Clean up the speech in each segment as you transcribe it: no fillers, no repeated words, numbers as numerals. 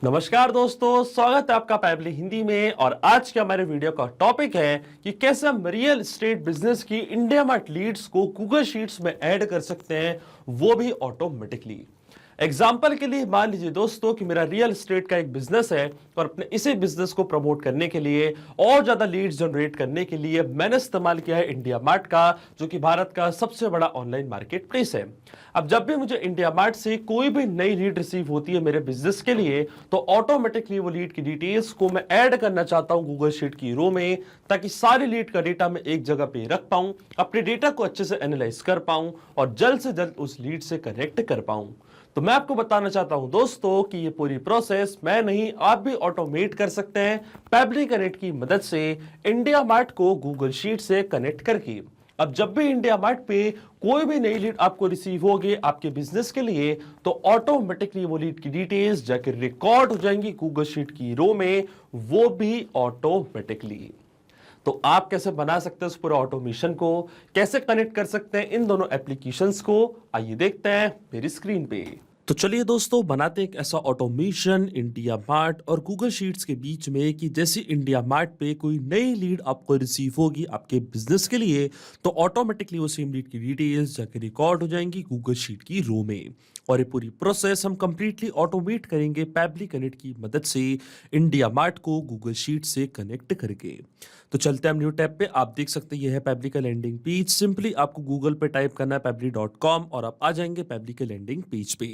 नमस्कार दोस्तों, स्वागत है आपका पैबली हिंदी में। और आज के हमारे वीडियो का टॉपिक है कि कैसे हम रियल एस्टेट बिजनेस की इंडिया मार्ट लीड्स को गूगल शीट्स में ऐड कर सकते हैं, वो भी ऑटोमेटिकली। एग्जाम्पल के लिए मान लीजिए दोस्तों कि मेरा रियल एस्टेट का एक बिजनेस है और अपने इसी बिजनेस को प्रमोट करने के लिए और ज्यादा लीड्स जनरेट करने के लिए मैंने इस्तेमाल किया है इंडिया मार्ट का, जो कि भारत का सबसे बड़ा ऑनलाइन मार्केट प्लेस है। अब जब भी मुझे इंडिया मार्ट से कोई भी नई लीड रिसीव होती है मेरे बिजनेस के लिए, तो ऑटोमेटिकली वो लीड की डिटेल्स को मैं ऐड करना चाहता हूं गूगल शीट की रो में, ताकि सारी लीड का डेटा मैं एक जगह पे रख पाऊं, अपने डेटा को अच्छे से एनालाइज कर पाऊं और जल्द से जल्द उस लीड से कनेक्ट कर पाऊं। तो मैं आपको बताना चाहता हूं दोस्तों कि ये पूरी प्रोसेस मैं नहीं, आप भी ऑटोमेट कर सकते हैं पैबली कनेक्ट की मदद से, इंडिया मार्ट को गूगल शीट से कनेक्ट करके। अब जब भी इंडिया मार्ट पे कोई भी नई लीड आपको रिसीव होगी आपके बिजनेस के लिए, तो ऑटोमेटिकली वो लीड की डिटेल्स जाके रिकॉर्ड हो जाएंगी गूगल शीट की रो में, वो भी ऑटोमेटिकली। तो आप कैसे बना सकते हैं उस पूरे ऑटोमेशन को, कैसे कनेक्ट कर सकते हैं इन दोनों एप्लीकेशंस को, आइए देखते हैं मेरी स्क्रीन पे। तो चलिए दोस्तों, बनाते एक ऐसा ऑटोमेशन इंडिया मार्ट और गूगल शीट्स के बीच में कि जैसे इंडिया मार्ट पे कोई नई लीड आपको रिसीव होगी आपके बिजनेस के लिए, तो ऑटोमेटिकली वो सेम लीड की डिटेल्स जाके रिकॉर्ड हो जाएंगी गूगल शीट की रो में। और ये पूरी प्रोसेस हम कंप्लीटली ऑटोमेट करेंगे पैबली कनेक्ट की मदद से, इंडिया मार्ट को गूगल शीट से कनेक्ट करके। तो चलते हैं हम न्यू टैब पे। आप देख सकते हैं ये है पैबली का लैंडिंग पेज। सिंपली आपको गूगल पे टाइप करना है pabbly.com और आप आ जाएंगे पैबली के लैंडिंग पेज पे।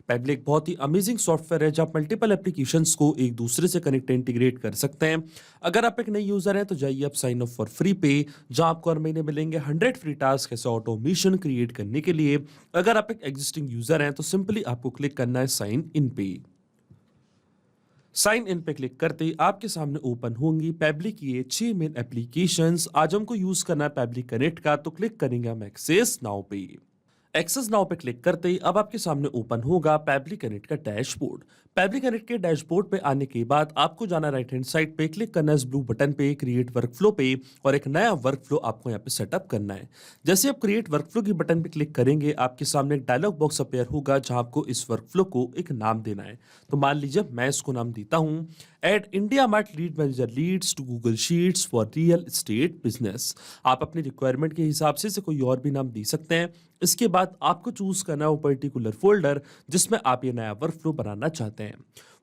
पैबली एक बहुत ही अमेजिंग सॉफ्टवेयर है जहां मल्टीपल एप्लीकेशंस को एक दूसरे से कनेक्ट इंटीग्रेट कर सकते हैं। अगर आप एक नई यूजर हैं तो जाइए आप साइन अप फॉर फ्री पे, जहां आपको हर महीने मिलेंगे 100 फ्री टास्क ऐसे ऑटोमेशन क्रिएट करने के लिए। अगर आप एक एग्जिस्टिंग यूजर हैं तो सिंपली आपको क्लिक करना है साइन इन पे। साइन इन पे क्लिक करते ही आपके सामने ओपन होंगी पैबली की ये 6 मेन एप्लीकेशंस। आज हमको यूज करना है पैबली कनेक्ट का, तो क्लिक करेंगे हम एक्सेस नाउ पे। एक्सेस नाउ पे क्लिक करते ही अब आपके सामने ओपन होगा पैबली कनेक्ट का डैशबोर्ड। पैबली कनेक्ट के डैशबोर्ड पे आने के बाद आपको जाना राइट हैंड साइड पे, क्लिक करना है इस ब्लू बटन पे क्रिएट वर्कफ्लो पे, और एक नया वर्कफ्लो आपको यहाँ पे सेटअप करना है। जैसे आप क्रिएट वर्कफ्लो की बटन पे क्लिक करेंगे आपके सामने एक डायलॉग बॉक्स अपेयर होगा जहां आपको इस वर्कफ्लो को एक नाम देना है। तो मान लीजिए मैं इसको नाम देता हूँ add IndiaMART lead manager leads to Google Sheets for real estate business. आप अपनी रिक्वायरमेंट के हिसाब से कोई और भी नाम दे सकते हैं। इसके बाद आपको चूज करना है वो पर्टिकुलर फोल्डर जिसमें आप ये नया वर्कफ्लो बनाना चाहते हैं।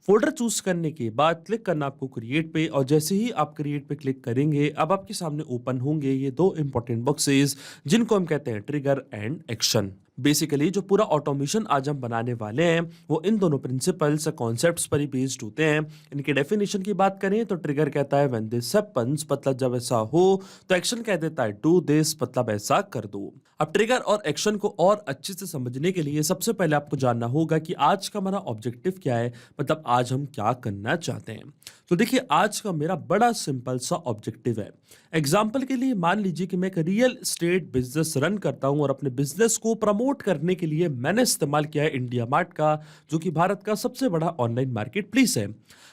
फोल्डर चूज करने के बाद क्लिक करना आपको क्रिएट पे, और जैसे ही आप क्रिएट पे क्लिक करेंगे अब आपके सामने ओपन होंगे ये दो इंपॉर्टेंट बॉक्सेस जिनको हम कहते हैं ट्रिगर एंड एक्शन। बेसिकली जो पूरा ऑटोमेशन आज हम बनाने वाले हैं वो इन दोनों प्रिंसिपल्स कॉन्सेप्ट्स पर ही बेस्ड होते हैं। इनके डेफिनेशन की बात करें तो ट्रिगर कहता है व्हेन दिस हैपेंस, मतलब जब ऐसा हो, तो एक्शन कह देता है डू दिस, मतलब ऐसा कर दो। अब ट्रिगर और एक्शन को और अच्छे से समझने के लिए सबसे पहले आपको जानना होगा कि आज का हमारा ऑब्जेक्टिव क्या है, मतलब आज हम क्या करना चाहते हैं। तो देखिए आज का मेरा बड़ा सिंपल सा ऑब्जेक्टिव है। एग्जाम्पल के लिए मान लीजिए कि मैं एक रियल एस्टेट बिजनेस रन करता हूं और अपने बिजनेस को प्रमोट करने के लिए मैंने इस्तेमाल किया है इंडिया मार्ट का, जो कि भारत का सबसे बड़ा ऑनलाइन मार्केट प्लेस है।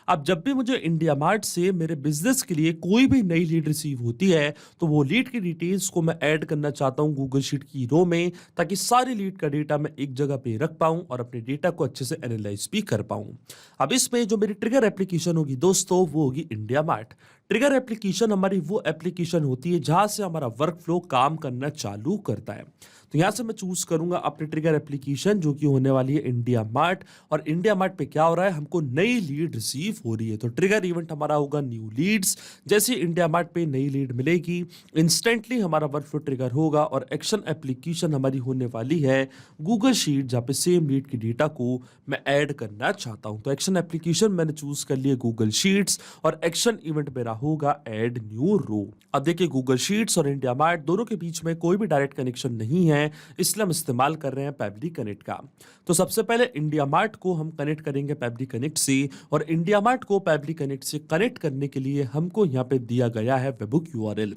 अब जब भी मुझे इंडिया मार्ट से मेरे बिजनेस के लिए कोई भी नई लीड रिसीव होती है, तो वो लीड की डिटेल्स को मैं ऐड करना चाहता हूं गूगल शीट की रो में, ताकि सारी लीड का डेटा मैं एक जगह पे रख पाऊं और अपने डेटा को अच्छे से एनालाइज भी कर पाऊं। अब इसमें जो मेरी ट्रिगर एप्लीकेशन होगी दोस्तों वो होगी इंडिया मार्ट। ट्रिगर एप्लीकेशन हमारी वो एप्लीकेशन होती है जहां से हमारा वर्क फ्लो काम करना चालू करता है। तो यहां से मैं चूज करूंगा अपनी ट्रिगर एप्लीकेशन जो कि होने वाली है इंडिया मार्ट। और इंडिया मार्ट पे क्या हो रहा है, हमको नई लीड रिसीव हो रही है, तो ट्रिगर इवेंट हमारा होगा न्यू लीड्स। जैसे इंडिया मार्ट पे नई लीड मिलेगी इंस्टेंटली हमारा वर्क फ्लो ट्रिगर होगा, और एक्शन एप्लीकेशन हमारी होने वाली है गूगल शीट जहां पे सेम लीड की डेटा को मैं ऐड करना चाहता हूं। तो एक्शन एप्लीकेशन मैंने चूज कर लिया गूगल शीट्स, और एक्शन इवेंट मेरा होगा ऐड न्यू रो। अब देखिए गूगल शीट्स और इंडिया मार्ट दोनों के बीच में कोई भी डायरेक्ट कनेक्शन नहीं है, इसलिए हम इस्तेमाल कर रहे हैं पैबली कनेक्ट का। तो सबसे पहले इंडिया मार्ट को हम कनेक्ट करेंगे पैबली कनेक्ट से, और इंडिया मार्ट को पैबली कनेक्ट से कनेक्ट करने के लिए हमको यहाँ पे दिया गया है वेबहुक यूआरएल।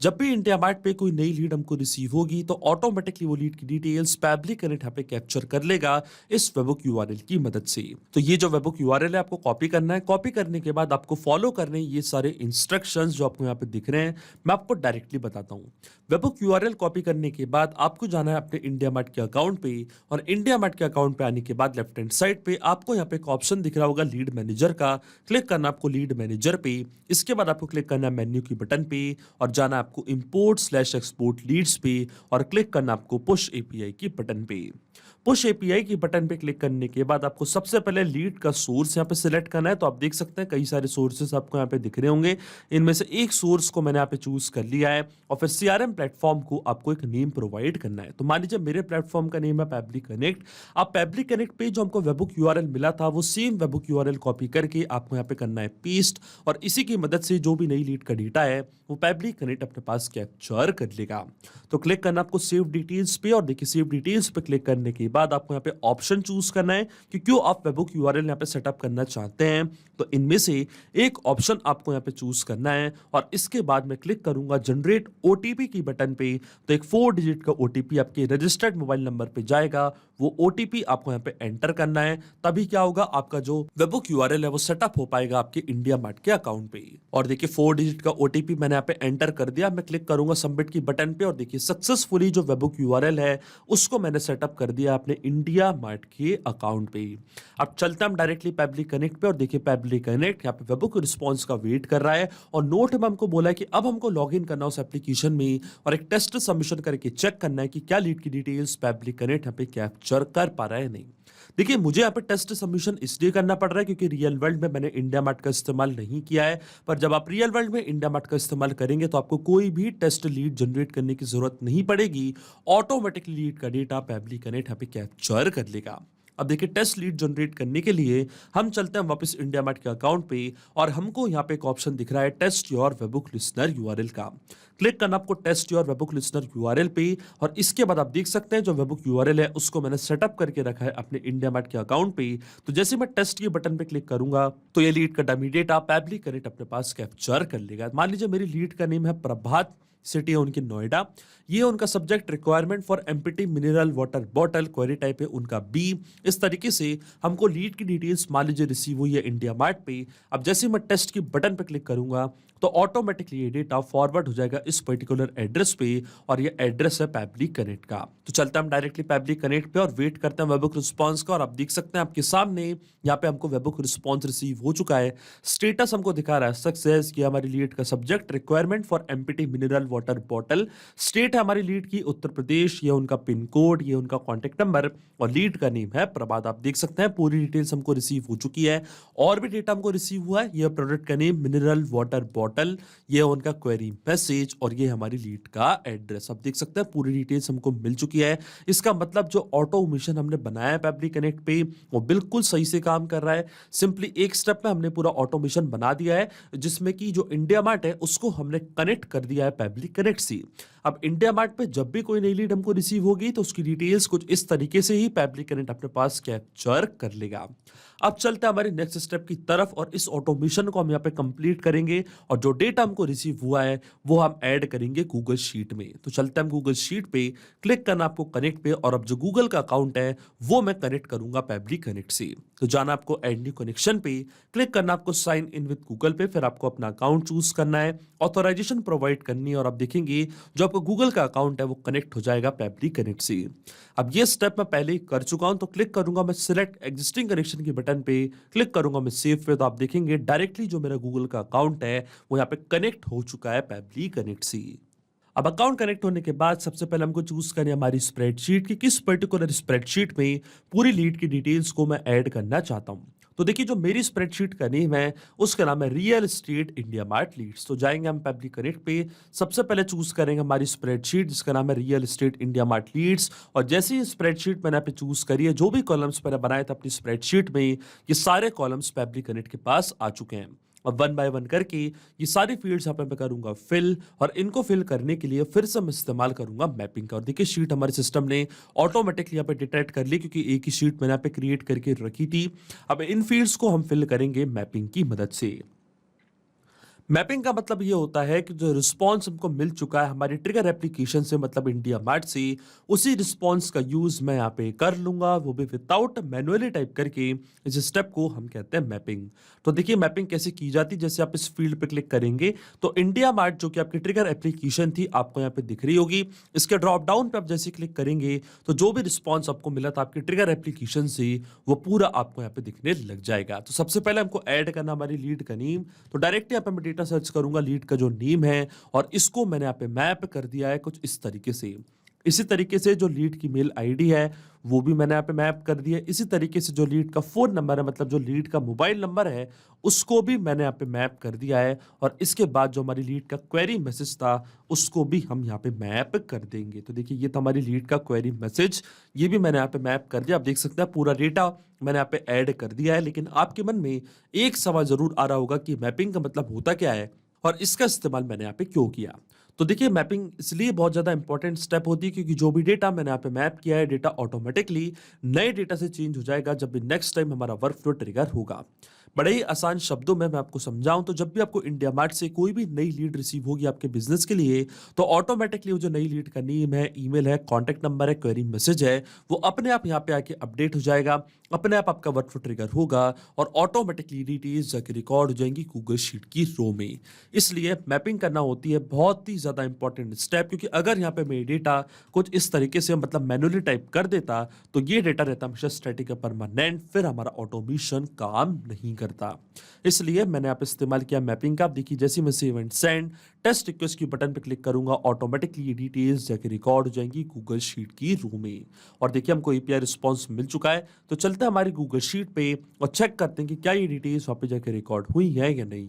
जब भी इंडिया मार्ट पे कोई नई लीड हमको रिसीव होगी तो ऑटोमेटिकली वो लीड की डिटेल्स पैबली कनेक्ट यहाँ पे कैप्चर कर लेगा इस वेबहुक यूआरएल की मदद से। तो ये जो वेबहुक यूआरएल है आपको कॉपी करना है। कॉपी करने के बाद आपको फॉलो करने ये सारे इंस्ट्रक्शंस जो आपको यहाँ पे दिख रहे हैं, मैं आपको डायरेक्टली बताता हूँ। वेबहुक यूआरएल कॉपी करने के बाद आपको जाना है अपने इंडिया मार्ट के अकाउंट पे, और इंडिया मार्ट के अकाउंट पे आने के बाद लेफ्ट हैंड साइड पे आपको यहाँ पे एक ऑप्शन दिख रहा होगा लीड मैनेजर का। क्लिक करना आपको लीड मैनेजर पे। इसके बाद आपको क्लिक करना है मेन्यू की बटन पे और जाना आपको इंपोर्ट/एक्सपोर्ट लीड्स पे और क्लिक करना आपको पुश एपीआई की बटन पे। पुश एपीआई की बटन पे क्लिक करने के बाद आपको सबसे पहले लीड का सोर्स यहाँ पे सिलेक्ट करना है। तो आप देख सकते हैं कई सारे सोर्सेस आपको यहाँ पे दिख रहे होंगे। इनमें से एक सोर्स को मैंने यहाँ पे चूज कर लिया है और फिर सीआरएम प्लेटफॉर्म को आपको एक नेम प्रोवाइड करना है। तो मान लीजिए मेरे प्लेटफॉर्म का नेम है पैब्ली कनेक्ट। आप पैब्ली कनेक्ट पे जो हमको वेबहुक यूआरएल मिला था वो सेम वेबहुक यूआरएल कॉपी करके आपको यहाँ पे करना है पेस्ट, और इसी की मदद से जो भी नई लीड का डेटा है वो पैब्ली कनेक्ट अपने पास कैप्चर कर लेगा। तो क्लिक करना आपको सेव डिटेल्स पे, और देखिए सेव डिटेल्स पे क्लिक करने के बाद आपको यहाँ पे ऑप्शन चूज करना है कि क्यों आप वेबहुक यूआरएल यहाँ पे सेटअप करना चाहते हैं। तो इनमें से एक ऑप्शन आपको यहाँ पे चूज करना है और इसके बाद मैं क्लिक करूंगा जनरेट ओटीपी की बटन पे। तो एक 4 डिजिट का ओटीपी आपके रजिस्टर्ड मोबाइल नंबर पे जाएगा। वो ओटीपी आपको यहाँ पे एंटर करना है, तभी क्या होगा आपका जो वेबहुक यूआरएल है वो सेटअप हो पाएगा आपके इंडिया मार्ट के अकाउंट पे। और देखिए 4 डिजिट का ओटीपी मैंने यहाँ पे एंटर कर दिया। मैं क्लिक करूंगा सबमिट की बटन पे और देखिए सक्सेसफुली जो वेबहुक यूआरएल है उसको मैंने सेटअप कर दिया अपने इंडिया मार्ट के अकाउंट पे। अब चलते हम डायरेक्टली पैब्ली कनेक्ट पे और देखिए पैब्ली कनेक्ट यहाँ पे वेबहुक रिस्पॉन्स का वेट कर रहा है और नोट में हमको बोला है कि अब हमको लॉग इन करना उस एप्लीकेशन में और एक टेस्ट सबमिशन करके चेक करना है कि क्या लीड की डिटेल्स पैब्ली कनेक्ट यहाँ पे कैप्चर कर पा रहा है नहीं। देखिए मुझे यहाँ पे टेस्ट सबमिशन इसलिए करना पड़ रहा है क्योंकि रियल वर्ल्ड में मैंने इंडिया मार्ट का इस्तेमाल नहीं किया है, पर जब आप रियल वर्ल्ड में इंडिया मार्ट का इस्तेमाल करेंगे तो आपको कोई भी टेस्ट लीड जनरेट करने की जरूरत नहीं पड़ेगी। ऑटोमेटिकली लीड का डेटा पैब्ली कनेक्ट यहाँ पे कैप्चर कर लेगा। अब देखिए टेस्ट लीड जनरेट करने के लिए हम चलते हैं वापस इंडिया मार्ट के अकाउंट पे और हमको यहाँ पे एक ऑप्शन दिख रहा है test your webhook listener URL का। क्लिक करना आपको test your webhook listener URL पे और इसके बाद आप देख सकते हैं जो वेबहुक यूआरएल है उसको मैंने सेटअप करके रखा है अपने इंडिया मार्ट के अकाउंट पे। तो जैसे मैं टेस्ट के बटन पे क्लिक करूंगा तो ये लीड का डमी डेटा पैब्ली कनेक्ट अपने पास कैप्चर कर लेगा। मान लीजिए मेरी लीड का नेम है प्रभात, सिटी है उनकी नोएडा, ये उनका subject requirement for empty mineral water bottle, query type है उनका बी। इस तरीके से हमको लीड की डिटेल्स मान लीजिए रिसीव हुई है इंडिया मार्ट पे। अब जैसे मैं टेस्ट की बटन पे क्लिक करूंगा तो ऑटोमेटिकली ये डेटा फॉरवर्ड हो जाएगा इस पर्टिकुलर एड्रेस पे और ये एड्रेस है पैब्ली कनेक्ट का। तो चलते हैं हम डायरेक्टली पैब्ली कनेक्ट पे और वेट करते हैं वेबहुक रिस्पांस का। और आप देख सकते हैं आपके सामने यहाँ पे हमको वेबहुक रिस्पांस रिसीव हो चुका है। स्टेटस हमको दिखा रहा है सक्सेस, ये हमारी लीड का subject requirement for empty mineral water bottle, state है हमारी लीड की उत्तर प्रदेश, ये उनका पिन कोड, ये उनका कॉन्टेक्ट नंबर और लीड का नेम है प्रभात। आप देख सकते हैं पूरी डिटेल्स हमको रिसीव हो चुकी है। और भी डेटा हमको रिसीव हुआ है, ये प्रोडक्ट का नेम मिनरल वाटर बॉटल, ये उनका क्वेरी मैसेज और ये हमारी लीड का एड्रेस। आप देख सकते हैं पूरी डिटेल्स हमको मिल चुकी है। इसका मतलब जो ऑटोमेशन हमने बनाया है पैब्ली कनेक्ट पे वो बिल्कुल सही से काम कर रहा है। सिंपली एक स्टेप में हमने पूरा ऑटोमेशन बना दिया है जिसमें कि जो इंडिया मार्ट है उसको हमने कनेक्ट कर दिया है पैब्ली कनेक्ट से। अब इंडिया मार्ट पे जब भी कोई नई लीड हमको रिसीव होगी तो उसकी डिटेल्स कुछ इस तरीके से ही पैब्ली कनेक्ट अपने पास कैप्चर कर लेगा। अब चलते हैं हमारे नेक्स्ट स्टेप की तरफ और इस ऑटोमेशन को हम यहाँ पे कंप्लीट करेंगे और जो डेटा हमको रिसीव हुआ है वो हम ऐड करेंगे गूगल शीट में। तो चलते हैं हम गूगल शीट पे, क्लिक करना आपको कनेक्ट पे और अब जो गूगल का अकाउंट है वो मैं कनेक्ट करूंगा पैब्ली कनेक्ट से। तो जाना आपको ऐड न्यू कनेक्शन पे, क्लिक करना आपको साइन इन विद गूगल पे, फिर आपको अपना अकाउंट चूज करना है, ऑथराइजेशन प्रोवाइड करनी है और आप देखेंगे जो आपको गूगल का अकाउंट है वो कनेक्ट हो जाएगा पैब्ली कनेक्ट से। अब ये स्टेप मैं पहले ही कर चुका हूं तो क्लिक करूंगा मैं सिलेक्ट एग्जिस्टिंग कनेक्शन के बटन पे, क्लिक करूंगा मैं सेव पे, तो आप देखेंगे डायरेक्टली जो मेरा गूगल का अकाउंट है वो यहाँ पे कनेक्ट हो चुका है पैब्ली कनेक्ट से। अब अकाउंट कनेक्ट होने के बाद सबसे पहले हमको चूज करनी है हमारी स्प्रेडशीट की किस पर्टिकुलर स्प्रेडशीट में पूरी लीड की डिटेल्स को मैं ऐड करना चाहता हूं। तो देखिए जो मेरी स्प्रेडशीट का नेम है उसका नाम है real estate IndiaMART leads. तो जाएंगे हम पैब्ली कनेक्ट पे, सबसे पहले चूज करेंगे हमारी स्प्रेडशीट जिसका नाम है real estate IndiaMART leads. और जैसे ही स्प्रेडशीट मैंने यहाँ पे चूज करी है, जो भी कॉलम्स मैंने बनाए थे अपनी स्प्रेडशीट में ये सारे कॉलम्स पैब्ली कनेक्ट के पास आ चुके हैं। अब वन बाय वन करके ये सारी फील्ड्स यहाँ पे मैं करूंगा फिल, और इनको फिल करने के लिए फिर से मैं इस्तेमाल करूंगा मैपिंग का। और देखिए शीट हमारे सिस्टम ने ऑटोमेटिकली यहाँ पे डिटेक्ट कर ली क्योंकि एक ही शीट मैंने यहाँ पे क्रिएट करके रखी थी। अब इन फील्ड्स को हम फिल करेंगे मैपिंग की मदद से। मैपिंग का मतलब ये होता है कि जो रिस्पॉन्स हमको मिल चुका है हमारी ट्रिगर एप्लीकेशन से मतलब इंडिया मार्ट से, उसी रिस्पॉन्स का यूज मैं यहाँ पे कर लूंगा, वो भी विदाउट मैनुअली टाइप करके। इस स्टेप को हम कहते हैं मैपिंग। तो देखिए मैपिंग कैसे की जाती है, जैसे आप इस फील्ड पे क्लिक करेंगे तो इंडिया मार्ट जो कि आपकी ट्रिगर एप्लीकेशन थी आपको यहाँ पे दिख रही होगी। इसके ड्रॉप डाउन पे आप जैसे क्लिक करेंगे तो जो भी रिस्पॉन्स आपको मिला था आपकी ट्रिगर एप्लीकेशन से वो पूरा आपको यहाँ पे दिखने लग जाएगा। तो सबसे पहले हमको ऐड करना हमारी लीड का नेम, तो डायरेक्ट यहाँ पे मैं डेटा सर्च करूंगा लीड का जो नेम है और इसको मैंने यहाँ पे मैप कर दिया है कुछ इस तरीके से। इसी तरीके से जो लीड की मेल आईडी है वो भी मैंने यहाँ पे मैप कर दिया है। इसी तरीके से जो लीड का फोन नंबर है मतलब जो लीड का मोबाइल नंबर है उसको भी मैंने यहाँ पे मैप कर दिया है। और इसके बाद जो हमारी लीड का क्वेरी मैसेज था उसको भी हम यहाँ पे मैप कर देंगे। तो देखिए ये था हमारी लीड का क्वेरी मैसेज, ये भी मैंने यहाँ पे मैप कर दिया। आप देख सकते हैं पूरा डेटा मैंने यहाँ पे ऐड कर दिया है। लेकिन आपके मन में एक सवाल जरूर आ रहा होगा कि मैपिंग का मतलब होता क्या है और इसका इस्तेमाल मैंने यहाँ पे क्यों किया। तो देखिए मैपिंग इसलिए बहुत ज़्यादा इंपॉर्टेंट स्टेप होती है क्योंकि जो भी डेटा मैंने यहाँ पे मैप किया है डेटा ऑटोमेटिकली नए डेटा से चेंज हो जाएगा जब भी नेक्स्ट टाइम हमारा वर्क फ्लो ट्रिगर होगा। बड़े ही आसान शब्दों में मैं आपको समझाऊं तो जब भी आपको इंडिया मार्ट से कोई भी नई लीड रिसीव होगी आपके बिजनेस के लिए तो ऑटोमेटिकली वो जो नई लीड का नेम है, ईमेल है, कॉन्टैक्ट नंबर है, क्वेरी मैसेज है, वो अपने आप यहाँ पे आके अपडेट हो जाएगा। अपने आप आपका वर्क फ्लो ट्रिगर होगा और ऑटोमेटिकली डिटेल्स जाके रिकॉर्ड हो जाएंगी गूगल शीट की रो में। इसलिए मैपिंग करना होती है बहुत ही ज्यादा इंपॉर्टेंट स्टेप, क्योंकि अगर यहाँ पे मेरे डेटा कुछ इस तरीके से मतलब मैनुअली टाइप कर देता तो ये डेटा रहता हमेशा स्टैटिक या परमानेंट, फिर हमारा ऑटोमेशन काम नहीं करता। इसलिए मैंने आप इस्तेमाल किया मैपिंग का। आप देखिए जैसे मैं save and send test request की बटन पे क्लिक करूंगा ऑटोमेटिकली ये डिटेल्स जाके रिकॉर्ड हो जाएंगी गूगल शीट की रो में। और देखिए हमको एपीआई रिस्पांस मिल चुका है। तो चलते हैं हमारी गूगल शीट पे और चेक करते हैं कि क्या ये डिटेल्स वहां पे जाके रिकॉर्ड हुई है या नहीं।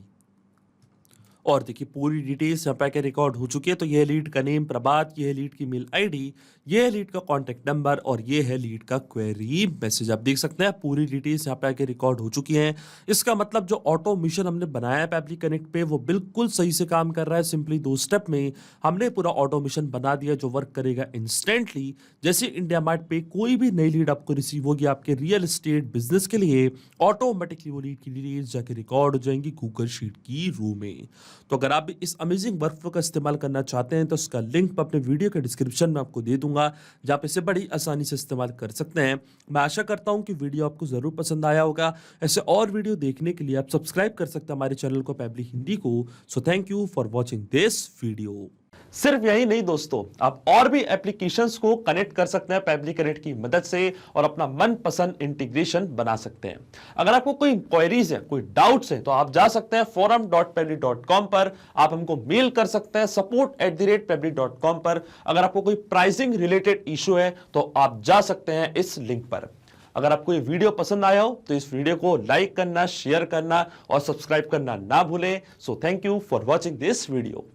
और देखिए पूरी डिटेल्स यहाँ पे आके रिकॉर्ड हो चुकी है। तो ये है लीड का नेम प्रभात, ये है लीड की मेल आईडी, ये है लीड का कॉन्टैक्ट नंबर और ये है लीड का क्वेरी मैसेज। आप देख सकते हैं पूरी डिटेल्स यहाँ पे आके रिकॉर्ड हो चुकी हैं। इसका मतलब जो ऑटोमेशन हमने बनाया है पैबली कनेक्ट पे वो बिल्कुल सही से काम कर रहा है। सिंपली 2 स्टेप में हमने पूरा ऑटोमेशन बना दिया जो वर्क करेगा इंस्टेंटली। जैसे इंडिया मार्ट पे कोई भी नई लीड आपको रिसीव होगी आपके रियल एस्टेट बिजनेस के लिए, ऑटोमेटिकली वो लीड की डिटेल्स जाके रिकॉर्ड हो जाएंगी गूगल शीट की रो में। तो अगर आप भी इस अमेजिंग वर्कफ्लो का इस्तेमाल करना चाहते हैं तो उसका लिंक मैं अपने वीडियो के डिस्क्रिप्शन में आपको दे दूंगा, जहां पे इसे बड़ी आसानी से इस्तेमाल कर सकते हैं। मैं आशा करता हूं कि वीडियो आपको जरूर पसंद आया होगा। ऐसे और वीडियो देखने के लिए आप सब्सक्राइब कर सकते हैं हमारे चैनल को पैबली हिंदी को। So thank you for watching this video. सिर्फ यही नहीं दोस्तों, आप और भी एप्लीकेशंस को कनेक्ट कर सकते हैं पैबली कनेक्ट की मदद से और अपना मनपसंद इंटीग्रेशन बना सकते हैं। अगर आपको कोई क्वेरीज है, कोई डाउट्स है तो आप जा सकते हैं forum.pebly.com पर, आप हमको मेल कर सकते हैं support@pebly.com पर। अगर आपको कोई प्राइसिंग रिलेटेड इशू है तो आप जा सकते हैं इस लिंक पर। अगर आपको ये वीडियो पसंद आया हो तो इस वीडियो को लाइक करना, शेयर करना और सब्सक्राइब करना ना भूलें। So thank you for watching this video.